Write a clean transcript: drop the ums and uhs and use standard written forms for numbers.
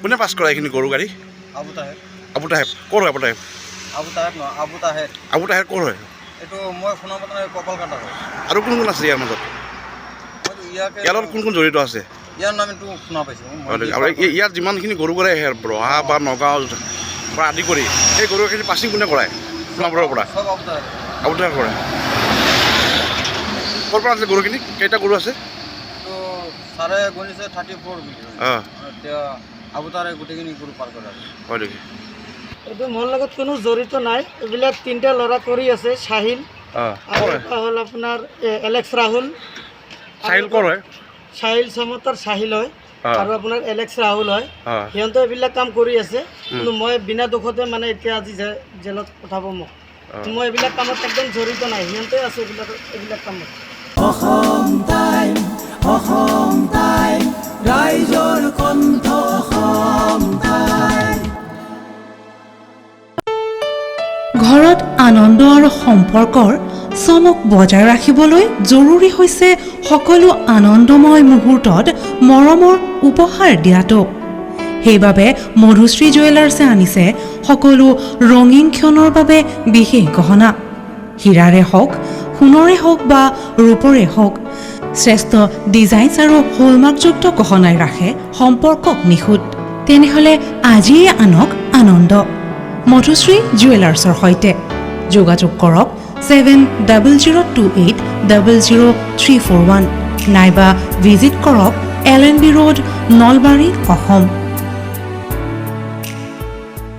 কোনে পাছ কৰা এইখিনি গৰু গাড়ী? আবু তাহেৰ। আবু তাহেব ক'ৰ হয়? আবু তাহেব আবু তাহেৰ নহয়, আবু তাহেৰ। আবু তাহেব ক'ৰ হয়? এইটো মই শুনা মতে কপালকাটা হয়। আৰু কোন কোন আছে ইয়াৰ মাজত? ইয়াৰ লগত কোন কোন জড়িত আছে? ইয়াৰ নামটো শুনা পাইছোঁ। আৰু ইয়াত যিমানখিনি গৰু গাড়ী আহে ৰহা বা নগাঁও পৰা আদি কৰি সেই গৰুখিনি পাছিং কোনে কৰায়? সোণাপুৰৰ পৰা চব আবু তাহেৰ। আবু তাহেব কৰে। ক'ৰ পৰা আছে গৰুখিনি? কেইটা গৰু আছে? এইটো ছাৰে গণিছে 34 বুলি। এতিয়া আবু তাহেৰে গোটেইখিনি গৰু পাৰ কৰে। হয় নেকি? এইটো মোৰ লগত কোনো জড়িত নাই। এইবিলাক তিনিটা ল'ৰা কৰি আছে, চাহিল আৰু এটা হ'ল আপোনাৰ এলেক্স ৰাহুল। চাহিল ক'ৰ হয়? চাহিল চমতাৰ চাহিল হয় আৰু আপোনাৰ এলেক্স ৰাহুল হয়। সিহঁতে এইবিলাক কাম কৰি আছে, কিন্তু মই বিনা দুখতে মানে এতিয়া আজি জেলত পঠাব মোক। মই এইবিলাক কামত একদম জড়িত নাই, সিহঁতে আছে এইবিলাক কামত। অসম টাইম ৰাইজৰ কণ্ঠ অসম টাইম। ঘৰত আনন্দ আৰু সম্পৰ্কৰ চমক বজাই ৰাখিবলৈ জৰুৰী হৈছে সকলো আনন্দময় মুহূৰ্তত মৰমৰ উপহাৰ দিয়াটো। সেইবাবে মধুশ্ৰী জুৱেলাৰ্ছে আনিছে সকলো ৰঙীন ক্ষণৰ বাবে বিশেষ গহনা। হীৰাৰে হওক, সোণৰে হওক বা ৰূপৰে হওক, শ্ৰেষ্ঠ ডিজাইনছ আৰু হলমাৰ্কযুক্ত গহনাই ৰাখে সম্পৰ্কক নিখুঁত। তেনেহ'লে আজিয়ে আনক আনন্দ মধুশ্ৰী জুৱেলাৰ্ছৰ সৈতে। যোগাযোগ কৰক 7028000341 নাইবা ভিজিট কৰক LNB ৰোড, নলবাৰী, অসম।